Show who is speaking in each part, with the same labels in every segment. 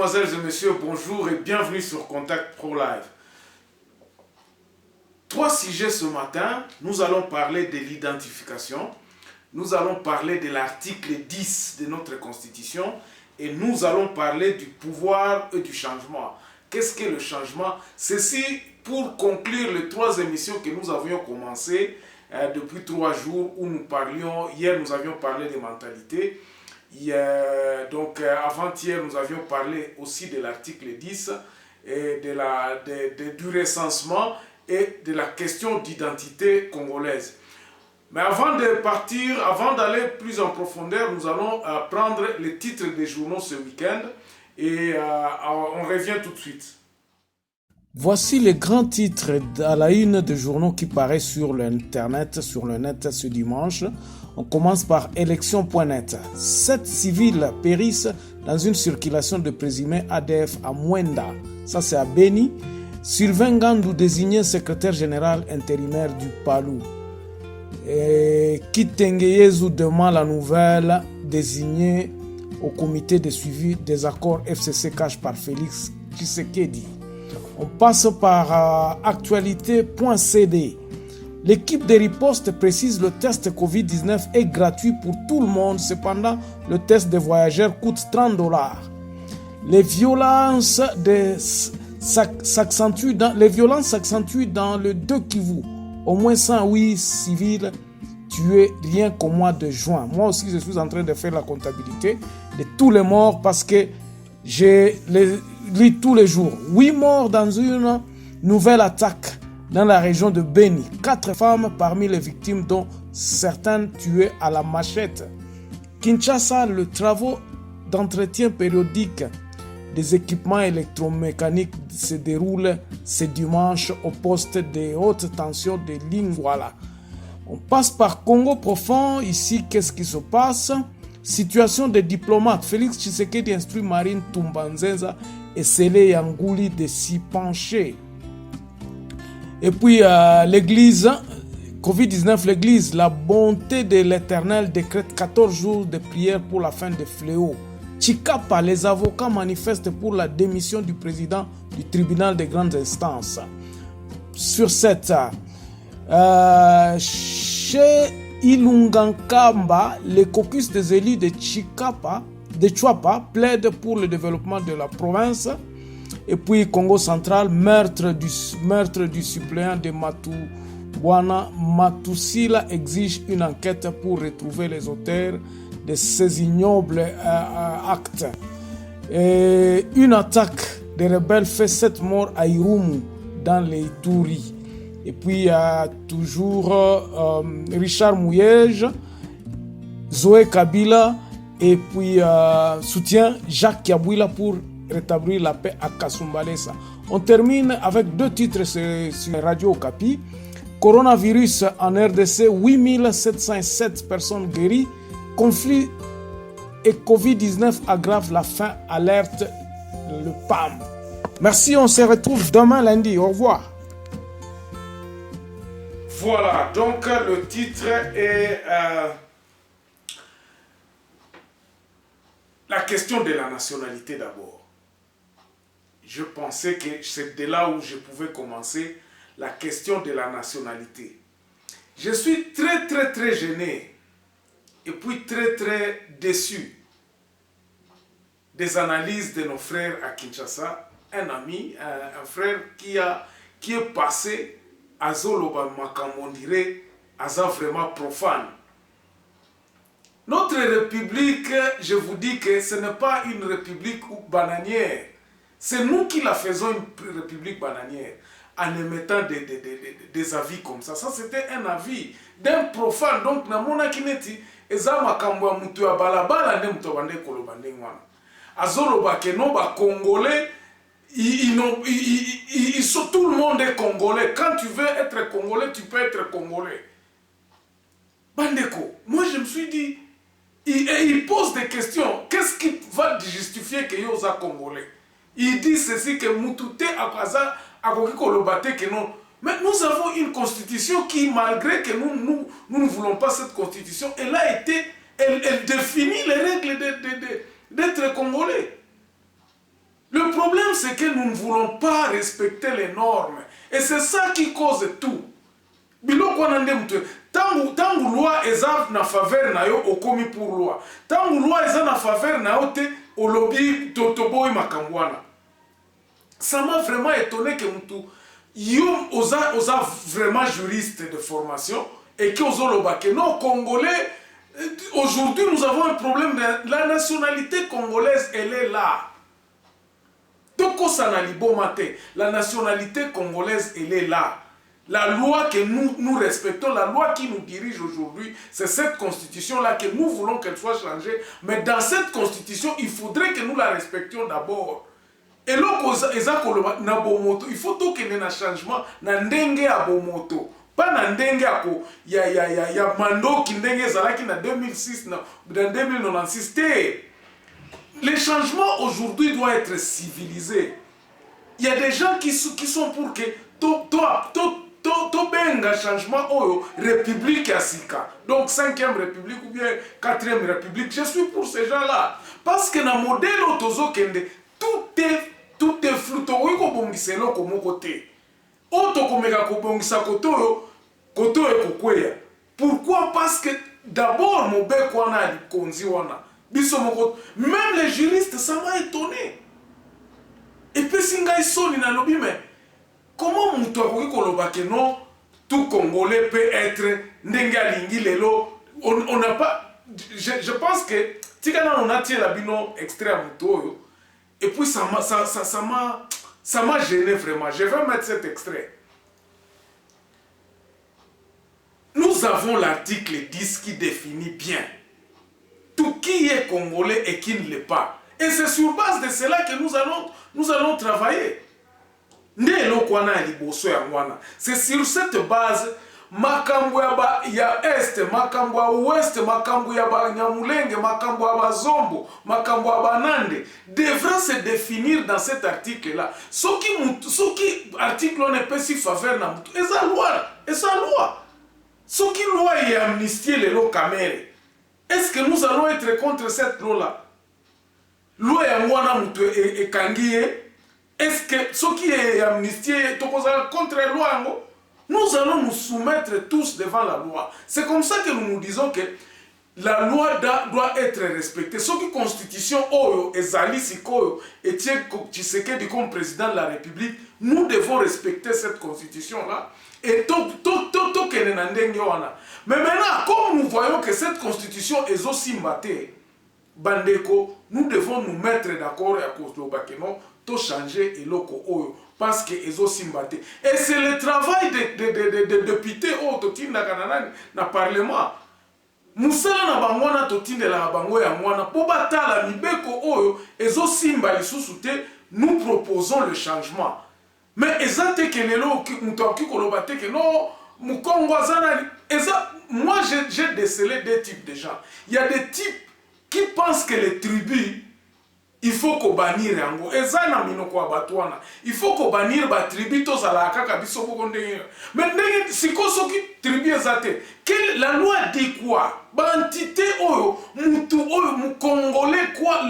Speaker 1: Mesdemoiselles et messieurs, bonjour et bienvenue sur Contact Pro Live. Trois sujets ce matin. Nous allons parler de l'identification, nous allons parler de l'article 10 de notre Constitution et nous allons parler du pouvoir et du changement. Qu'est-ce qu'est le changement? Ceci pour conclure les trois émissions que nous avions commencées depuis 3 jours où nous parlions. Hier, nous avions parlé des mentalités. Avant-hier, nous avions parlé aussi de l'article 10 et du recensement et de la question d'identité congolaise. Mais avant de partir, avant d'aller plus en profondeur, nous allons prendre les titres des journaux ce week-end et on revient tout de suite.
Speaker 2: Voici les grands titres à la une des journaux qui paraissent sur le net ce dimanche. On commence par élection.net. 7 civils périssent dans une circulation de présumés ADF à Mwenda. Ça, c'est à Beni. Sylvain Ngandou désigné secrétaire général intérimaire du Palou. Kitengeyezu demande la nouvelle désigné au comité de suivi des accords FCC cash par Félix Tshisekedi. On passe par actualité.cd. L'équipe de riposte précise le test Covid-19 est gratuit pour tout le monde. Cependant, le test des voyageurs coûte $30. Les violences s'accentuent dans le 2 Kivu. Au moins 108 civils tués rien qu'au mois de juin. Moi aussi, je suis en train de faire la comptabilité de tous les morts parce que j'ai lu tous les jours. 8 morts dans une nouvelle attaque dans la région de Beni. 4 femmes parmi les victimes, dont certaines tuées à la machette. Kinshasa, le travaux d'entretien périodique des équipements électromécaniques se déroule ce dimanche au poste de haute tension de Lingwala. On passe par Congo profond. Ici, qu'est-ce qui se passe? Situation des diplomates. Félix Tshisekedi instruit Marine Tumbanzeza et Sele Yangouli de s'y pencher. Et puis l'église, Covid-19, l'église, la bonté de l'Éternel décrète 14 jours de prière pour la fin des fléaux. Chikapa, les avocats manifestent pour la démission du président du tribunal des grandes instances. Sur cette, chez Ilungankamba, les caucus des élus de Chwapa plaident pour le développement de la province. Et puis Congo central, meurtre du suppléant de Matouwana Matousila exige une enquête pour retrouver les auteurs de ces ignobles actes. Et une attaque des rebelles fait 7 morts à Irumu dans les Ituri. Et puis toujours Richard Mouyej, Zoé Kabila et puis soutient Jacques Kabila pour rétablir la paix à Kasumbalesa. On termine avec 2 titres sur Radio Okapi. Coronavirus en RDC, 8707 personnes guéries. Conflit et Covid-19 aggrave la faim, alerte le PAM. Merci, on se retrouve demain lundi. Au revoir.
Speaker 1: Voilà, donc le titre est la question de la nationalité d'abord. Je pensais que c'est de là où je pouvais commencer la question de la nationalité. Je suis très gêné et puis très déçu des analyses de nos frères à Kinshasa. Un ami, un frère qui est passé à Zoloba Makamondire, à ça vraiment profane. Notre république, je vous dis que ce n'est pas une république bananière. C'est nous qui la faisons une république bananière en émettant des avis comme ça. Ça, c'était un avis d'un profane. Donc, namona kineti eza makambo ya mutu ya balabala nde mutu bande koloba ndenge wana. Azoloba ke no ba Congolais, ils sont, tout le monde est Congolais. Quand tu veux être Congolais, tu peux être Congolais. Bandeko, moi je me suis dit, il pose des questions. Qu'est-ce qui va justifier que yo za Congolais? Il dit ceci que Mutute Akaza Akoki Kolobate que non. Mais nous avons une constitution qui, malgré que nous ne voulons pas cette constitution, elle définit les règles d'être Congolais. Le problème, c'est que nous ne voulons pas respecter les normes. Et c'est ça qui cause tout. Tangu loi eza na faveur na yo okomi pour loi. Tangu loi eza na faveur na yo te olobi totoboy makambwana. Ça m'a vraiment étonné que mutu yo oza vraiment juriste de formation et que ozoloba que non congolais aujourd'hui nous avons un problème de la nationalité congolaise, elle est là. Toko sanalibo mate, la nationalité congolaise elle est là. La loi que nous respectons, la loi qui nous dirige aujourd'hui, c'est cette constitution-là que nous voulons qu'elle soit changée. Mais dans cette constitution, il faudrait que nous la respections d'abord. Et là, il faut qu'il y ait un changement dans ndenge à Bomoto. Pas dans ndenge à ko. Il y a Mando qui ndenge zalaki en 2006, dans 2096. Les changements aujourd'hui doivent être civilisés. Il y a des gens qui sont pour que benga changement oyo république ya sika. Donc 5e république ou bien 4e république, je suis pour ces gens-là. Parce que dans le modèle otozo kende, tout est flou. Tokoki kobongisa eloko moko te. Oyo tokomeka kobongisa koto ekokweya. Pourquoi? Parce que d'abord mobeko wana likonzi wana. Biso moko, même les juristes, ça m'a étonné. Et puis singa isoni na lobi mais comment mutu akoki koloba que non, tout Congolais peut être ndenge alingi lelo, on n'a pas, je pense que tikana on a tiré la bino extrait à mutu oyo, et puis ça m'a gêné vraiment. Je vais mettre cet extrait. Nous avons l'article 10 qui définit bien tout qui est congolais et qui ne l'est pas. Et c'est sur base de cela que nous allons travailler. C'est sur cette base, makambo ya est, makambo ya ouest, makambo ya Nyamulenge, makambo ya Zombo, makambo ya Banande devra se définir dans cet article-là. Ce qui article on est pas si faveur na mutu, et sa loi. Ce qui loi est amnistié les lois camérés. Est-ce que nous allons être contre cette loi-là? Loi ya mwana mutu et kangiye. Est-ce que ce qui est amnistié, contre la loi, nous allons nous soumettre tous devant la loi. C'est comme ça que nous disons que la loi doit être respectée. Ce qui constitution Oyo et Zali Sikoyo et Tshisekedi comme président de la République, nous devons respecter cette constitution-là. Et mais maintenant, comme nous voyons que cette constitution est aussi matée, Bandeko, nous devons nous mettre d'accord à cause de Bakeno, tout changer et loko oyo parce que ils ont simbaté. Et c'est le travail de députés au totinda kanana na parlement. Musala na bangwana totinda la bango ya mwana po batala mibeko oyo ezo simba lisusu te, nous proposons le changement. Mais ezate que lelo mutoki kolobate que non mukongo zana moi j'ai décelé deux types de gens. Il y a des types qui pensent que les tribus il faut qu'on bannisse yango. Ezana minoko abatwana. Il faut qu'on bannisse ba tribu to zala kaka biso boko ndenge. Mais ndenge siko soki tribu ezate. La loi dit quoi? Ba entité oyo mutu oyo mu congolais quoi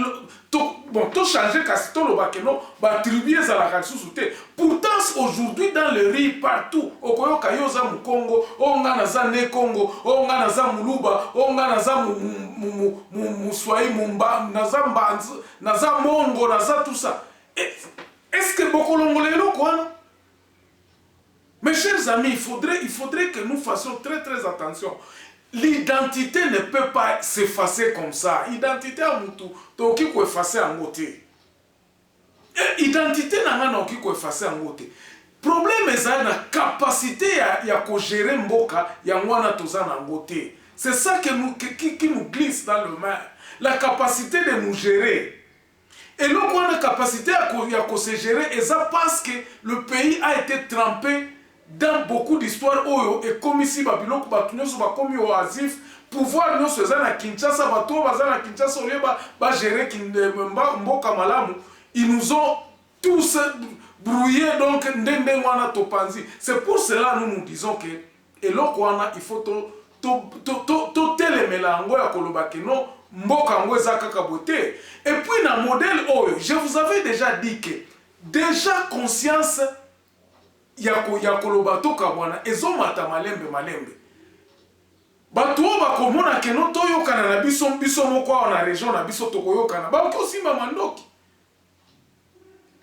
Speaker 1: bon to changer kasito lo bakeno ba tribu ezala kasusu te. Pourtant aujourd'hui dans le riz partout okoyo kayoza mu Congo, onga na za ne Congo, onga na za muluba, onga na za mu swai mumba, na za mbanzu, na za mongo, na za tout ça. Est-ce que bokolongolé lo quoi? Mes chers amis, il faudrait que nous fassions très très attention. L'identité ne peut pas s'effacer comme ça. Identité à mutu, toki ko effacer en côté. Identité n'a pas ko effacer en côté. Problème est la capacité ya ko gérer mboka ya mwana tozana en côté. C'est ça qui nous glisse dans le main. La capacité de nous gérer. Et là, on a la capacité à se gérer, et ça parce que le pays a été trempé dans beaucoup d'histoires et comme ici Babylone comme oasif pouvoir nous faisant à Kinshasa bato bazana Kinshasa au lieu ba gérer mboka malamu, ils nous ont tous brouillé donc ndenge wana topanzi. C'est pour cela nous disons que et là il faut to telemela ngo ya koloba que non mboka ngo eza kaka beauté. Et puis na modèle oyo, je vous avais déjà dit que déjà conscience ya koloba toka bwana ezomata malembe malembe. Bato bakomona ke no toyokana na biso moko na région na biso tokoyokana ba osimba mandoki.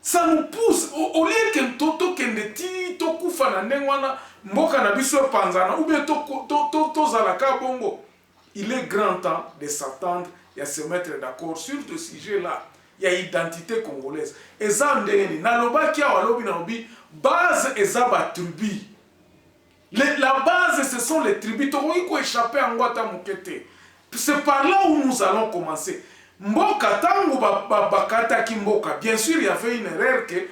Speaker 1: Ça nous pousse au lieu que toto kende ti to kufa na ndengwana mboka na biso panzana ou bien to zalaka bongo. Il est grand temps de s'attendre et à se mettre d'accord sur ce sujet là. Il y a identité congolaise. Eza ndeni na lobaki ya walobi na lobi base eza ba tribu. La base, ce sont les tribus. C'est par là où nous allons commencer. Mboka tango bakata ki mboka. Bien sûr, il y avait une erreur que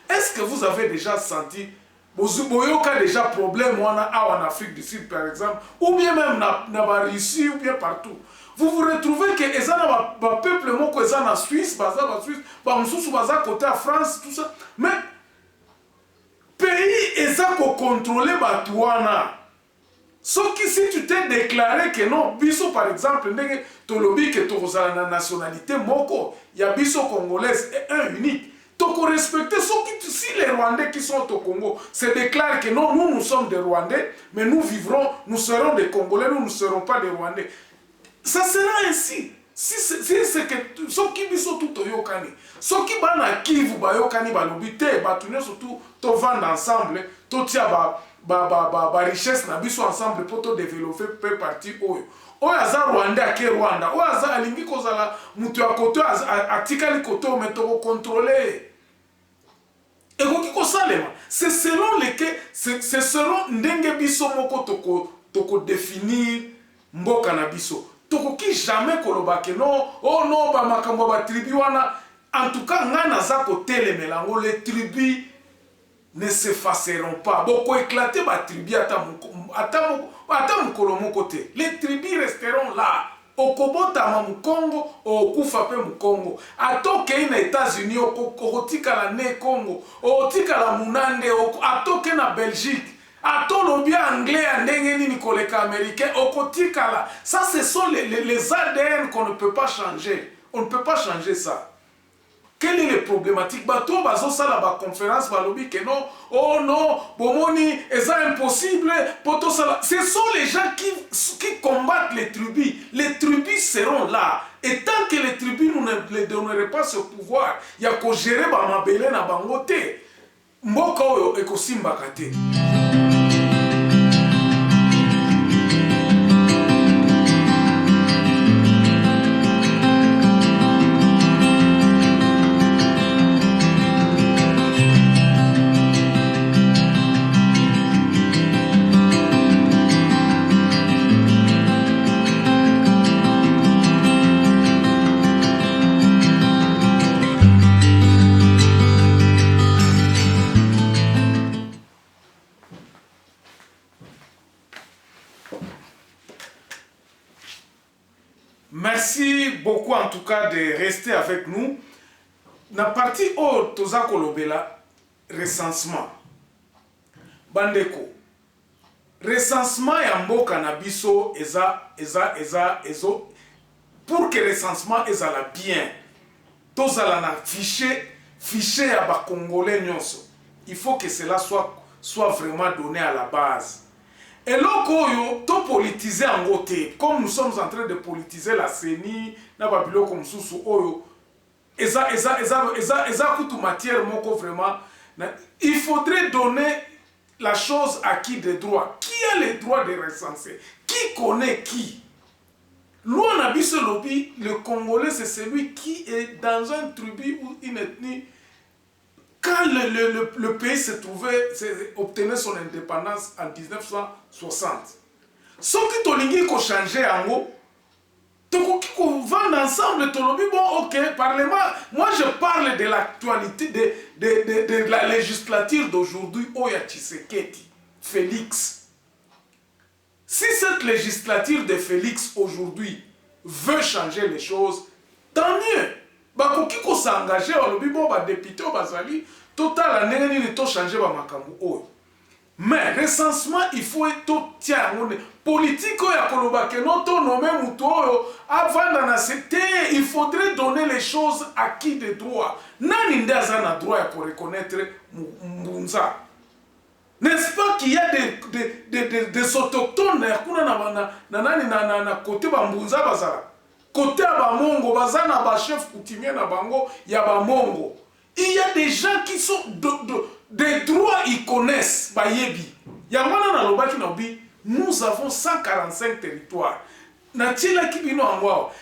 Speaker 1: est-ce que vous avez déjà senti boyoka déjà problème en Afrique du Sud par exemple, ou bien même na Russie ou bien partout. Vous vous retrouvez que ezana ba peuple moko ezana en Suisse, baza Suisse, ba mususu baza côté à France tout ça. Mais pays eza ko contrôler batuana. Sauf que si tu t'es déclaré que non, biso par exemple, ndenge tolobi que tozala na nationalité moko, ya biso congolaise est un unique. Toko respecter si les Rwandais qui sont au Congo se déclarent que non, nous sommes des Rwandais, mais nous vivrons, nous serons des Congolais, nous ne serons pas des Rwandais. Ça sera ainsi. Si c'est que ce qui biso tout yokani, ce qui bana kivu ba yokani ba lobité, ba tourner surtout to vendre ensemble, to tia ba richesse na biso ensemble pour to développer peu partie oyo. Oyo aza Rwanda ke Rwanda, oyo aza alingi kozala mutu ya koto atikali koto metoko contrôler. Et ko salema, c'est selon lesquels c'est selon ndenge biso moko toko définir mboka na biso. Tokoki jamais kolobake non, oh non, ba makambo ba tribu wana. En tout cas, ngana za ko telemelango, les tribus ne s'effaceront pas. Boko éclater ba tribu ata mukolo moko te. Les tribus resteront là. Okobota ma Mukongo, okufa pe Mukongo. Atoke na États-Unis, okotika la ne Congo, okotika la Munande, atoke na Belgique. Atolobi anglais andengeni nikoleka américain okotikala. Ça ce sont les ADN qu'on ne peut pas changer. On ne peut pas changer ça. Quelle est la problématique? Bato bazo sala ba conférence balobi que non, oh non, bomoni eza impossible poto sala. Ce sont les gens qui combattent les tribus. Les tribus seront là. Et tant que les tribus nous ne les donneraient pas ce pouvoir, il y a ko gérer ba mabele na bangote. Mboka oyo ekosimba kate. Merci beaucoup en tout cas de rester avec nous. Na partie où toza kolobela recensement. Bandeko. Recensement ya mboka na biso ezo pour que recensement ezala bien. Tozala na fichier ya ba congolais nyonso. Il faut que cela soit vraiment donné à la base. Et là, to politiser en côté, comme nous sommes en train de politiser la CENI, na babilo comme sous oyo, eza kutu matière moko vraiment. Il faudrait donner la chose à qui de droit. Qui a les droits de recenser? Qui connaît qui? Loin abisso lobby, le Congolais c'est celui qui est dans un tribu ou une ethnie. Quand le pays obtenait son indépendance en 1960, ce qui tolingi ko changer en haut, tokoki ko vendre ensemble tolobi bon ok parlement. Moi je parle de l'actualité de la législature d'aujourd'hui Oya Tshisekedi, Félix. Si cette législature de Félix aujourd'hui veut changer les choses, tant mieux. Bakoki ko s'engager au lobby bon ba député au bazali total ndenge ni to changer ba makambu oyo. Mais recensement, il faut être tiens. Politique, il faudrait donner les choses à qui de droit. Nani ndaza na droit pour reconnaître Mbunza. N'est-ce pas qu'il y a des autochtones na côté Mbunza bazara. Côté Bamongo, bazana ba chef coutumier na bango, ya Bamongo. Il y a des gens qui sont des droits, ils connaissent Bayebi. Yamana na lobaki nobi, nous avons 145 territoires.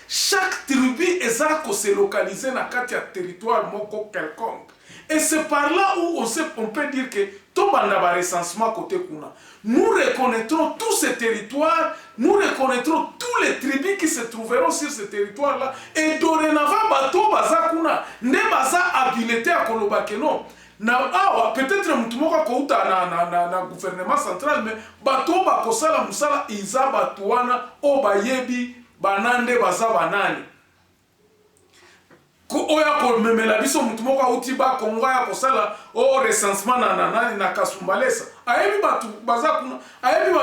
Speaker 1: Chaque tribu est se localiser dans un territoire moko quelconque. Et c'est par là où on peut dire que tout le recensement côté kuna. Nous reconnaîtrons tous ces territoires, nous reconnaîtrons tous les tribus qui se trouveront sur ce territoire-là. Et dorénavant, bateau baza kuna, ne baza habilité à kolobakeno. Peut-être mutumoka kouta na gouvernement central, mais bateau bakosala musala iza batuana o bayebi banande baza banani. Oya ko memela biso mutumoka uti ba kongo ya kosala o recensement na kasumbalesa. Ayebi batu baza kuna, ayebi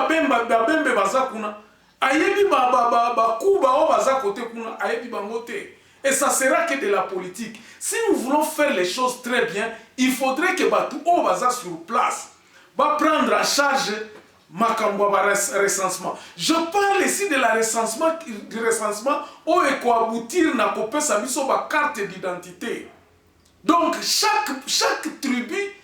Speaker 1: babembe baza kuna, ayebi ba kuba o baza kote kuna, ayebi bangote. Et ça sera que de la politique. Si nous voulons faire les choses très bien, il faudrait que Batou Obaza sur place va prendre en charge Makambwa recensement. Je parle ici de la recensement, du recensement où il faut aboutir na kopé sa biso ba carte d'identité. Donc chaque tribu,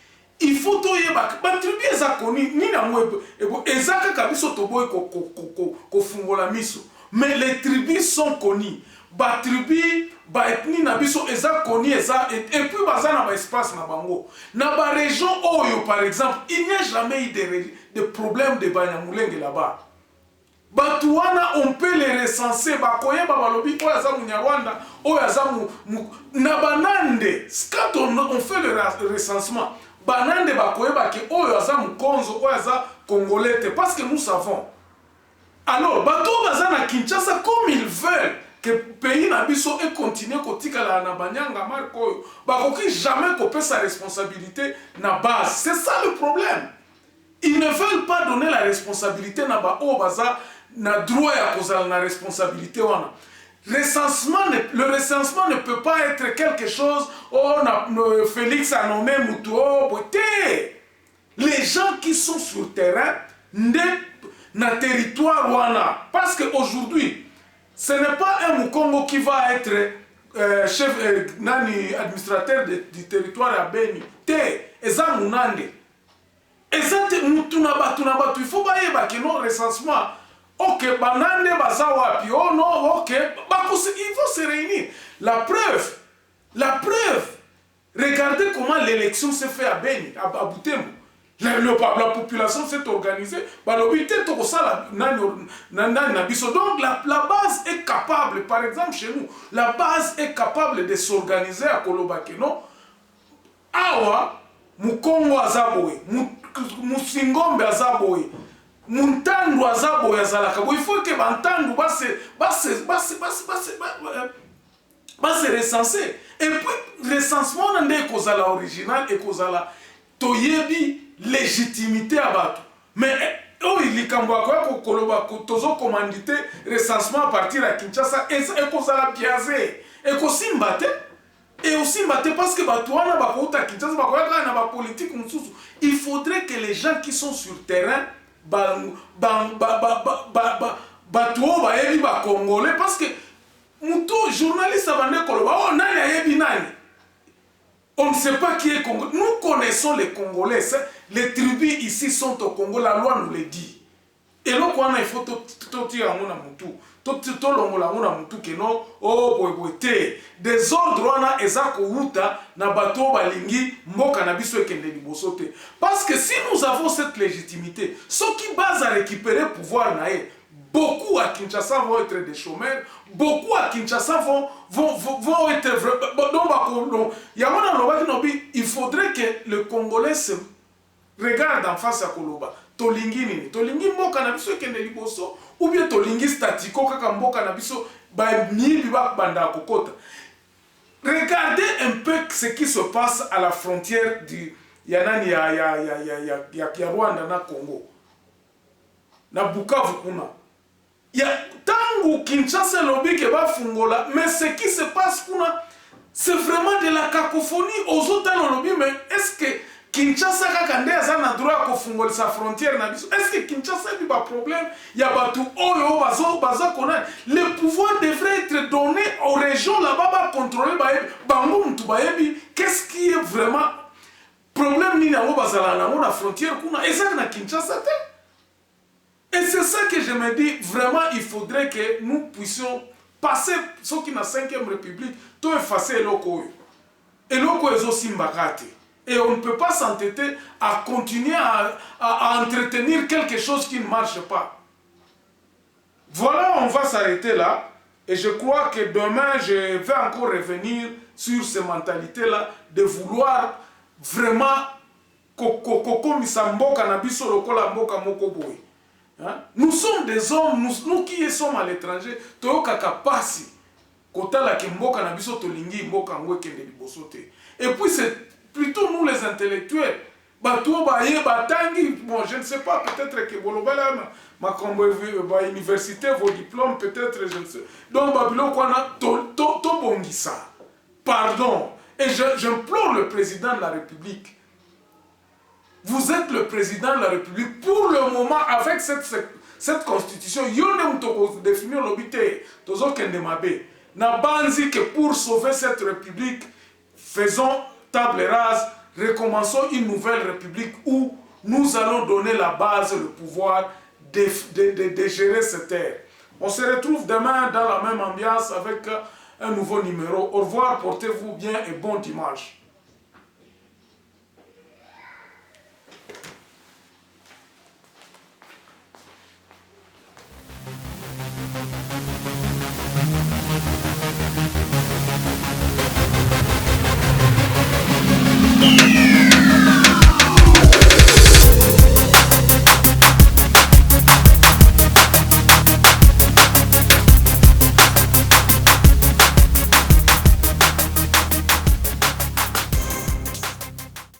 Speaker 1: il faut toyer ba tribu ezakoni ni na mwebo ezaka kabiso toboy ko fungola miso. Mais les tribus sont connues. Ba tribu, ba ethnie na biso eza koni eza et puis baza na ba espace na bango. Na ba région Oyo par exemple, il n'y a jamais eu de problème de Banyamulenge là-bas. Batuana on peut les recenser, ba koye ba balobi oyo aza Munyarwanda, oyo aza na banande. Quand on fait le recensement, banande ba koye ba ke oyo aza Mukonzo, oyo aza Congolais parce que nous savons. Alors, bato baza na Kinshasa comme ils veulent que le pays nabiso et continue kotika la na banyanga marko bakoki jamais couper sa responsabilité na base. C'est ça le problème. Ils ne veulent pas donner la responsabilité na ba o baza na droit ya kozala na responsabilité wana. Le recensement ne peut pas être quelque chose oh na Félix a nommé Mutuo beauté. Les gens qui sont sur le terrain na territoire wana parce que aujourd'hui ce n'est pas un Mukongo qui va être chef administrateur du territoire à Beni. Eza munande. Eza tunabatu il faut bailler que non recensement. Ok, banande baza wapi. Oh non, ok, il faut se réunir. La preuve. Regardez comment l'élection s'est faite à Beni, à Butembo. La population s'est organisée. Donc la base est capable, par exemple chez nous, la base est capable de s'organiser à Kolobakeno. Awa, Mukongo azaboye, Musingombe azaboye, Muntandu azaboye azalaka. Il faut que Bantandu se recenser. Et puis, recensement n'est qu'aux original et qu'aux toyebi légitimité à battre. Mais oh, il y a un commandité recensement à partir de Kinshasa et ça a biaisé. Et aussi mbaté. Et aussi mbaté parce que Batouana Bakouta Kinshasa Bakouana politique. Il faudrait que les gens qui sont sur le terrain Batouo Baebi Congolais parce que Moutou journaliste Abandé Koloba oh nani ayebi nani. On ne sait pas qui est Congolais. Nous connaissons les Congolais. Les tribus ici sont au Congo. La loi nous le dit. Et là, il faut tout tirer à mon amoutou. Tout que non. Oh, boy, des ordres, on a ezako wuta na bateau balingi mboka na biso ekende liboso te. Parce que si nous avons cette légitimité, ceux qui basent à récupérer le pouvoir naé, beaucoup à Kinshasa vont être des chômeurs, beaucoup à Kinshasa vont être il faudrait que le Congolais se regarde en face à Koloba. Tolingi nini? Tolingi mboka na biso ekende liboso ou bien tolingi statiko kaka mboka na biso ba mibi ba banda kokota. Regardez un peu ce qui se passe à la frontière ya nani ya Rwanda na Congo na Bukavu kuna ya tangu Kinshasa lobby ke ba fungola, mais ce qui se passe kuna c'est vraiment de la cacophonie aux autres lobby. Mais est-ce que Kinshasa kaka nde aza na droit ko fungola sa frontière na biso? Est-ce que Kinshasa bi ba problème ya batu oyo bazo connaître? Le pouvoir devrait être donné aux régions là-bas ba contrôler ba bango mutu ba yebi qu'est-ce qui est vraiment problème ni nango bazala nango na frontière kuna ezaka na Kinshasa te. Et c'est ça que je me dis, vraiment, il faudrait que nous puissions passer, ceux qui ont la 5e République, tout effacer l'Oko. Et l'Oko est aussi mbakate. Et on ne peut pas s'entêter à continuer à entretenir quelque chose qui ne marche pas. Voilà, on va s'arrêter là. Et je crois que demain, je vais encore revenir sur ces mentalités-là, de vouloir vraiment kokomisa mboka na biso lokola mboka moko boye. Nous sommes des hommes, nous qui sommes à l'étranger, et puis c'est plutôt nous les intellectuels. Bon, je ne sais pas, peut-être que ma université, vos diplômes, peut-être, je ne sais. Donc, pardon. Et j'implore le président de la République. Vous êtes le président de la République. Pour le moment, avec cette constitution, il y a définir l'obité. N'a banzi que pour sauver cette République, faisons table rase, recommençons une nouvelle République où nous allons donner la base, le pouvoir de gérer cette terre. On se retrouve demain dans la même ambiance avec un nouveau numéro. Au revoir, portez-vous bien et bon dimanche.